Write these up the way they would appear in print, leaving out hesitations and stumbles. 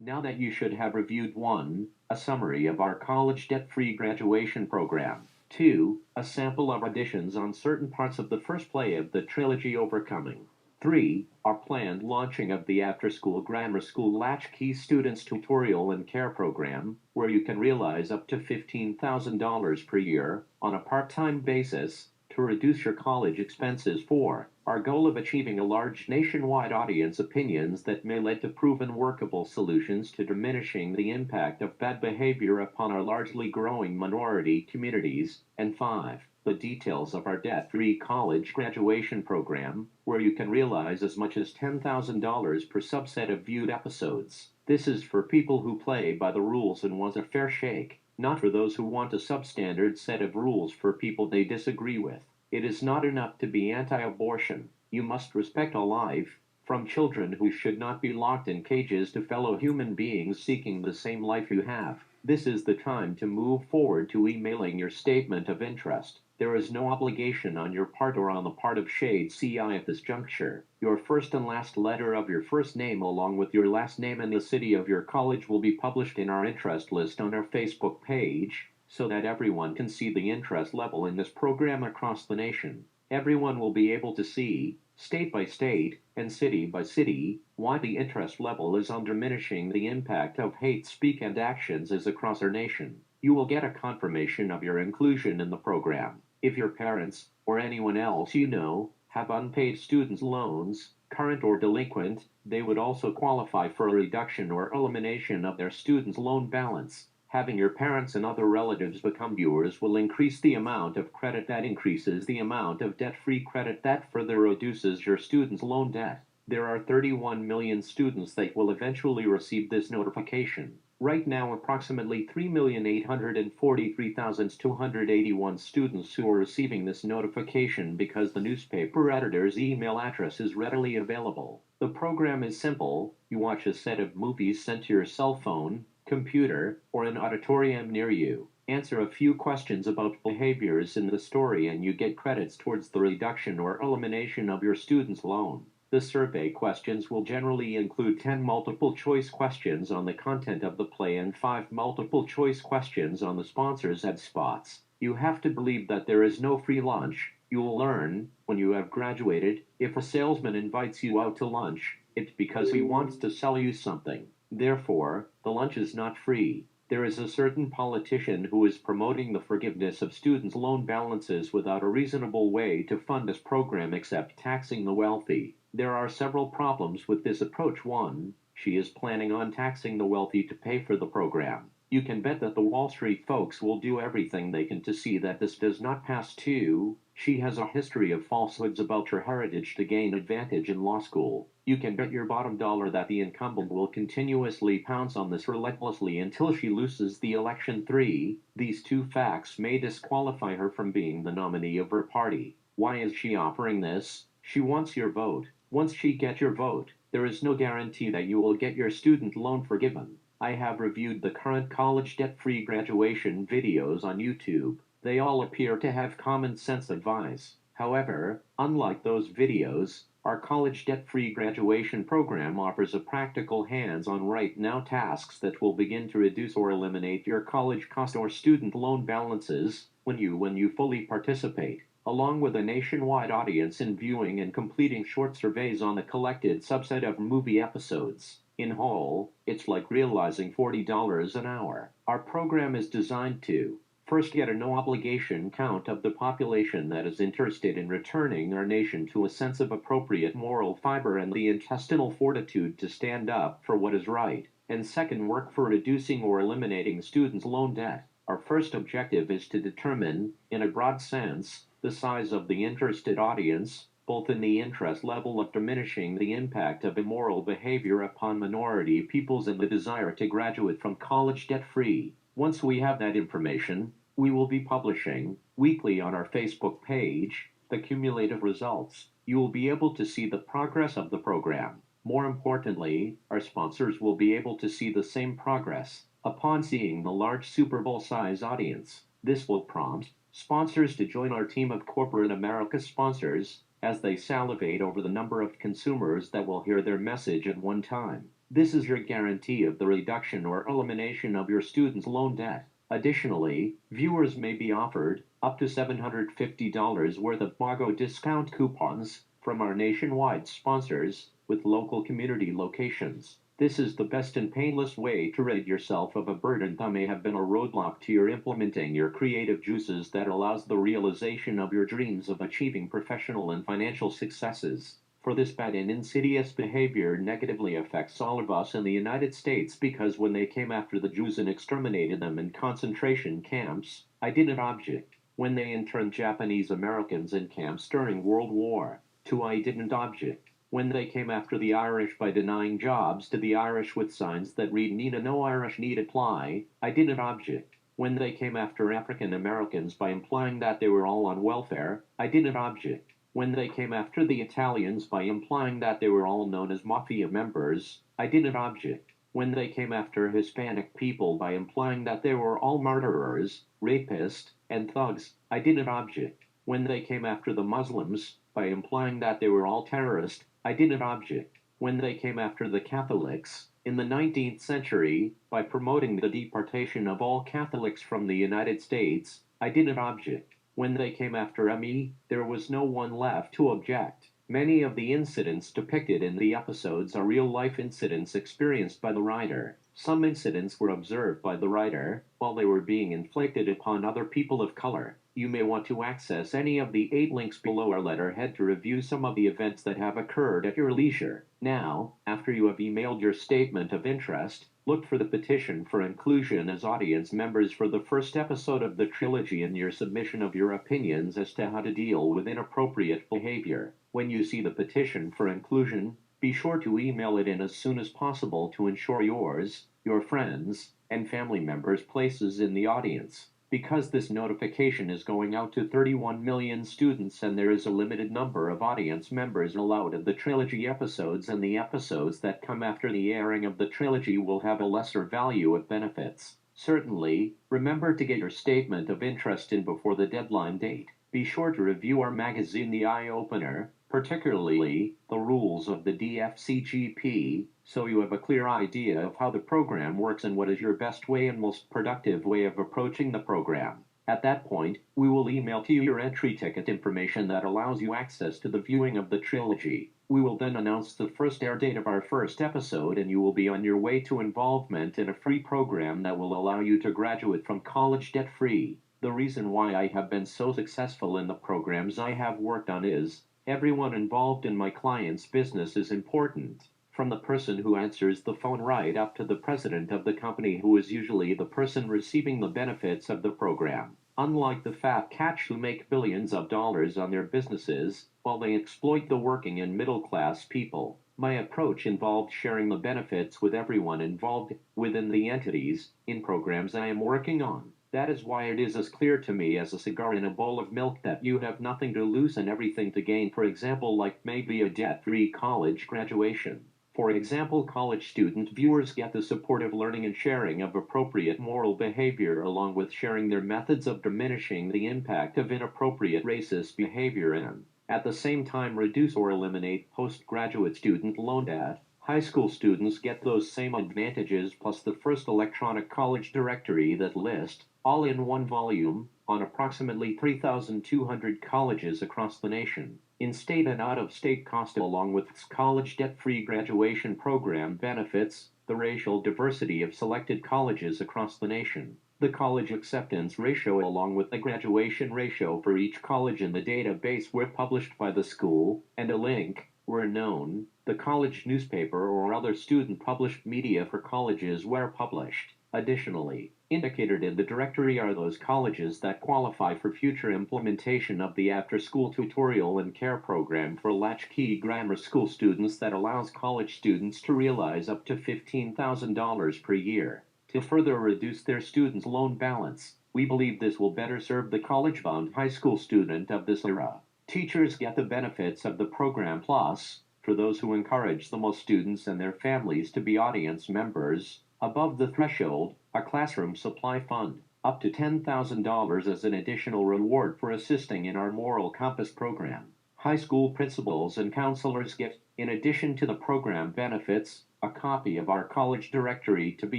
Now that you should have reviewed 1. A summary of our college debt-free graduation program. 2. A sample of auditions on certain parts of the first play of the trilogy Overcoming. 3. Our planned launching of the after-school grammar school latchkey students tutorial and care program, where you can realize up to $15,000 per year on a part-time basis to reduce your college expenses. 4. Our goal of achieving a large nationwide audience opinions that may lead to proven workable solutions to diminishing the impact of bad behavior upon our largely growing minority communities. And 5. The details of our debt-free college graduation program, where you can realize as much as $10,000 per subset of viewed episodes. This is for people who play by the rules and want a fair shake, not for those who want a substandard set of rules for people they disagree with. It is not enough to be anti-abortion. You must respect all life, from children who should not be locked in cages to fellow human beings seeking the same life you have. This is the time to move forward to emailing your statement of interest. There is no obligation on your part or on the part of Shade CI at this juncture. Your first and last letter of your first name along with your last name and the city of your college will be published in our interest list on our Facebook page, so that everyone can see the interest level in this program across the nation. Everyone will be able to see, state by state, and city by city, why the interest level is on diminishing the impact of hate speak and actions is across our nation. You will get a confirmation of your inclusion in the program. If your parents, or anyone else you know, have unpaid student loans, current or delinquent, they would also qualify for a reduction or elimination of their student loan balance. Having your parents and other relatives become viewers will increase the amount of credit that increases the amount of debt-free credit that further reduces your student's loan debt. There are 31 million students that will eventually receive this notification. Right now, approximately 3,843,281 students who are receiving this notification because the newspaper editor's email address is readily available. The program is simple. You watch a set of movies sent to your cell phone, computer, or an auditorium near you. Answer a few questions about behaviors in the story and you get credits towards the reduction or elimination of your student's loan. The survey questions will generally include 10 multiple-choice questions on the content of the play and 5 multiple-choice questions on the sponsor's ad spots. You have to believe that there is no free lunch. You will learn, when you have graduated, if a salesman invites you out to lunch, it's because he wants to sell you something. Therefore, the lunch is not free. There is a certain politician who is promoting the forgiveness of students' loan balances without a reasonable way to fund this program except taxing the wealthy. There are several problems with this approach. 1. She is planning on taxing the wealthy to pay for the program. You can bet that the Wall Street folks will do everything they can to see that this does not pass. 2. She has a history of falsehoods about her heritage to gain advantage in law school. You can bet your bottom dollar that the incumbent will continuously pounce on this relentlessly until she loses the election. 3. These two facts may disqualify her from being the nominee of her party. Why is she offering this? She wants your vote. Once she gets your vote, there is no guarantee that you will get your student loan forgiven. I have reviewed the current college debt-free graduation videos on YouTube. They all appear to have common sense advice. However, unlike those videos, our college debt-free graduation program offers a practical hands-on right-now tasks that will begin to reduce or eliminate your college cost or student loan balances when you fully participate, along with a nationwide audience in viewing and completing short surveys on the collected subset of movie episodes. In whole, it's like realizing $40 an hour. Our program is designed to first get a no-obligation count of the population that is interested in returning our nation to a sense of appropriate moral fiber and the intestinal fortitude to stand up for what is right, and second, work for reducing or eliminating students' loan debt. Our first objective is to determine, in a broad sense, the size of the interested audience, both in the interest level of diminishing the impact of immoral behavior upon minority peoples and the desire to graduate from college debt-free. Once we have that information, we will be publishing, weekly on our Facebook page, the cumulative results. You will be able to see the progress of the program. More importantly, our sponsors will be able to see the same progress upon seeing the large Super Bowl-size audience. This will prompt sponsors to join our team of corporate America sponsors as they salivate over the number of consumers that will hear their message at one time. This is your guarantee of the reduction or elimination of your student's loan debt. Additionally, viewers may be offered up to $750 worth of MAGO discount coupons from our nationwide sponsors with local community locations. This is the best and painless way to rid yourself of a burden that may have been a roadblock to your implementing your creative juices that allows the realization of your dreams of achieving professional and financial successes. For this bad and insidious behavior negatively affects all of us in the United States because when they came after the Jews and exterminated them in concentration camps, I didn't object. When they interned Japanese Americans in camps during World War II, I didn't object. When they came after the Irish by denying jobs to the Irish with signs that read "Nina no Irish need apply," I didn't object. When they came after African Americans by implying that they were all on welfare, I didn't object. When they came after the Italians by implying that they were all known as mafia members, I didn't object. When they came after Hispanic people by implying that they were all murderers, rapists, and thugs, I didn't object. When they came after the Muslims by implying that they were all terrorists, I didn't object. When they came after the Catholics in the 19th century by promoting the deportation of all Catholics from the United States, I didn't object. When they came after me, there was no one left to object. Many of the incidents depicted in the episodes are real-life incidents experienced by the writer. Some incidents were observed by the writer while they were being inflicted upon other people of color. You may want to access any of the 8 links below our letterhead to review some of the events that have occurred at your leisure. Now, after you have emailed your statement of interest, look for the petition for inclusion as audience members for the first episode of the trilogy in your submission of your opinions as to how to deal with inappropriate behavior. When you see the petition for inclusion, be sure to email it in as soon as possible to ensure yours, your friends, and family members' places in the audience. Because this notification is going out to 31 million students and there is a limited number of audience members allowed of the trilogy episodes, and the episodes that come after the airing of the trilogy will have a lesser value of benefits. Certainly, remember to get your statement of interest in before the deadline date. Be sure to review our magazine The Eye Opener, particularly the rules of the DFCGP, so you have a clear idea of how the program works and what is your best way and most productive way of approaching the program. At that point, we will email to you your entry ticket information that allows you access to the viewing of the trilogy. We will then announce the first air date of our first episode, and you will be on your way to involvement in a free program that will allow you to graduate from college debt-free. The reason why I have been so successful in the programs I have worked on is everyone involved in my client's business is important, from the person who answers the phone right up to the president of the company, who is usually the person receiving the benefits of the program. Unlike the fat cats who make billions of dollars on their businesses while they exploit the working and middle-class people, my approach involved sharing the benefits with everyone involved within the entities in programs I am working on. That is why it is as clear to me as a cigar in a bowl of milk that you have nothing to lose and everything to gain. For example, like maybe a debt-free college graduation. For example, college student viewers get the supportive learning and sharing of appropriate moral behavior, along with sharing their methods of diminishing the impact of inappropriate racist behavior, and at the same time reduce or eliminate postgraduate student loan debt. High school students get those same advantages plus the first electronic college directory that lists, all in one volume, on approximately 3,200 colleges across the nation. In-state and out-of-state cost, along with its college debt-free graduation program benefits, the racial diversity of selected colleges across the nation, the college acceptance ratio along with the graduation ratio for each college in the database were published by the school, and a link were known, the college newspaper or other student-published media for colleges were published. Additionally, indicated in the directory are those colleges that qualify for future implementation of the after-school tutorial and care program for latchkey grammar school students that allows college students to realize up to $15,000 per year. To further reduce their students' loan balance, we believe this will better serve the college-bound high school student of this era. Teachers get the benefits of the program, plus, for those who encourage the most students and their families to be audience members, above the threshold, a classroom supply fund, up to $10,000 as an additional reward for assisting in our Moral Compass program. High school principals and counselors get, in addition to the program benefits, a copy of our college directory to be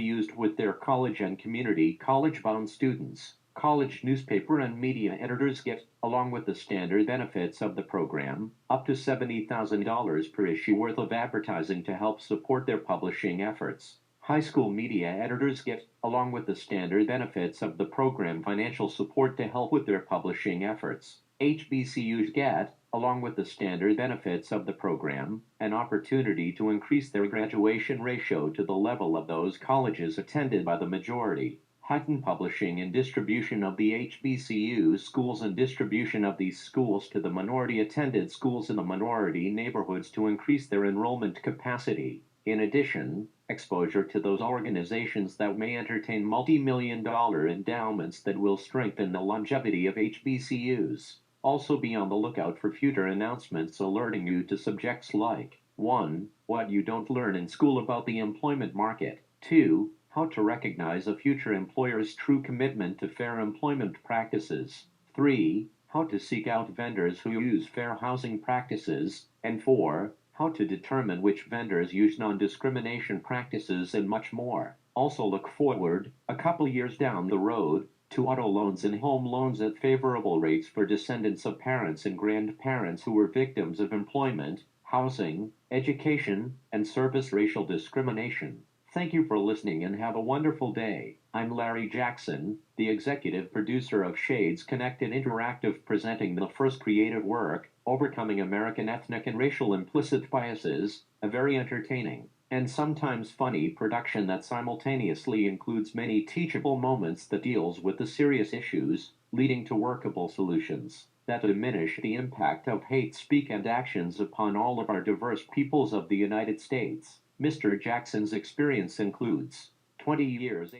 used with their college and community college-bound students. College newspaper and media editors get, along with the standard benefits of the program, up to $70,000 per issue worth of advertising to help support their publishing efforts. High school media editors get, along with the standard benefits of the program, financial support to help with their publishing efforts. HBCUs get, along with the standard benefits of the program, an opportunity to increase their graduation ratio to the level of those colleges attended by the majority. Heightened publishing and distribution of the HBCU schools and distribution of these schools to the minority-attended schools in the minority neighborhoods to increase their enrollment capacity. In addition, exposure to those organizations that may entertain multi-million-dollar endowments that will strengthen the longevity of HBCUs. Also be on the lookout for future announcements alerting you to subjects like 1. What you don't learn in school about the employment market. 2. How to recognize a future employer's true commitment to fair employment practices. 3. How to seek out vendors who use fair housing practices. And 4. How to determine which vendors use non-discrimination practices, and much more. Also look forward, a couple years down the road, to auto loans and home loans at favorable rates for descendants of parents and grandparents who were victims of employment, housing, education, and service racial discrimination. Thank you for listening and have a wonderful day. I'm Larry Jackson, the executive producer of Shades Connected Interactive, presenting the first creative work, Overcoming American Ethnic and Racial Implicit Biases, a very entertaining and sometimes funny production that simultaneously includes many teachable moments that deals with the serious issues, leading to workable solutions that diminish the impact of hate speech and actions upon all of our diverse peoples of the United States. Mr. Jackson's experience includes 20 years.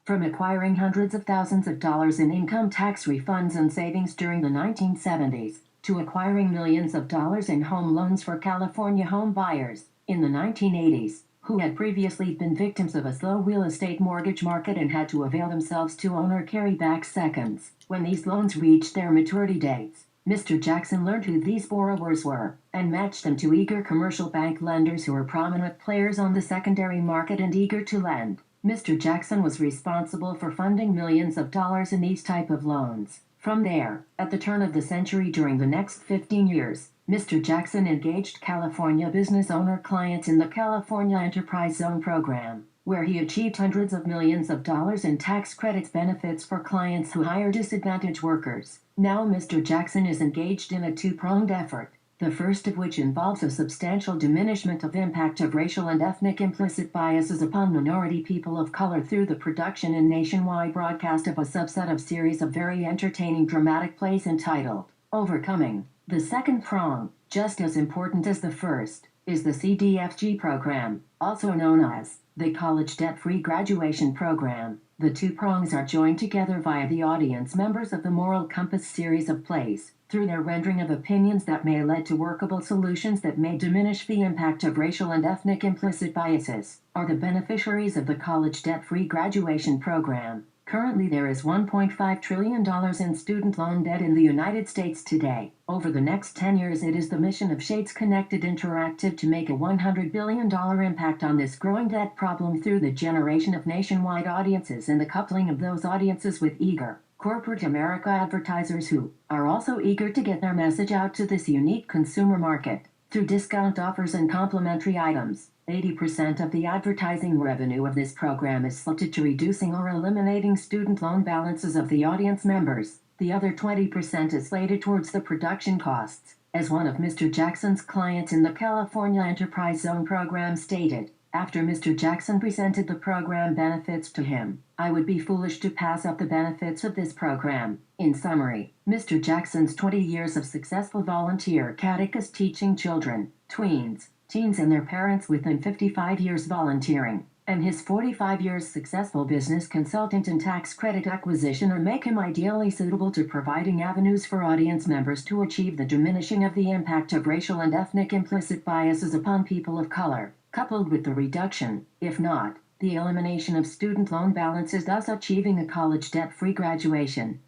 From acquiring hundreds of thousands of dollars in income tax refunds and savings during the 1970s, to acquiring millions of dollars in home loans for California home buyers in the 1980s, who had previously been victims of a slow real estate mortgage market and had to avail themselves to owner carryback seconds when these loans reached their maturity dates. Mr. Jackson learned who these borrowers were and matched them to eager commercial bank lenders who were prominent players on the secondary market and eager to lend. Mr. Jackson was responsible for funding millions of dollars in these type of loans. From there, at the turn of the century during the next 15 years, Mr. Jackson engaged California business owner clients in the California Enterprise Zone program, where he achieved hundreds of millions of dollars in tax credits benefits for clients who hire disadvantaged workers. Now Mr. Jackson is engaged in a two-pronged effort, the first of which involves a substantial diminishment of impact of racial and ethnic implicit biases upon minority people of color through the production and nationwide broadcast of a subset of series of very entertaining dramatic plays entitled Overcoming. The second prong, just as important as the first, is the CDFG program, also known as the College Debt Free Graduation Program. The two prongs are joined together via the audience members of the Moral Compass series of plays, through their rendering of opinions that may lead to workable solutions that may diminish the impact of racial and ethnic implicit biases, are the beneficiaries of the College Debt Free Graduation Program. Currently there is $1.5 trillion in student loan debt in the United States today. Over the next 10 years it is the mission of Shades Connected Interactive to make a $100 billion impact on this growing debt problem through the generation of nationwide audiences and the coupling of those audiences with eager corporate America advertisers who are also eager to get their message out to this unique consumer market. Through discount offers and complimentary items, 80% of the advertising revenue of this program is slated to reducing or eliminating student loan balances of the audience members. The other 20% is slated towards the production costs. As one of Mr. Jackson's clients in the California Enterprise Zone program stated, after Mr. Jackson presented the program benefits to him, I would be foolish to pass up the benefits of this program. In summary, Mr. Jackson's 20 years of successful volunteer catechist teaching children, tweens, teens and their parents within 55 years volunteering, and his 45 years successful business consultant and tax credit acquisition make him ideally suitable to providing avenues for audience members to achieve the diminishing of the impact of racial and ethnic implicit biases upon people of color, coupled with the reduction, if not the elimination of student loan balances, thus achieving a college debt-free graduation.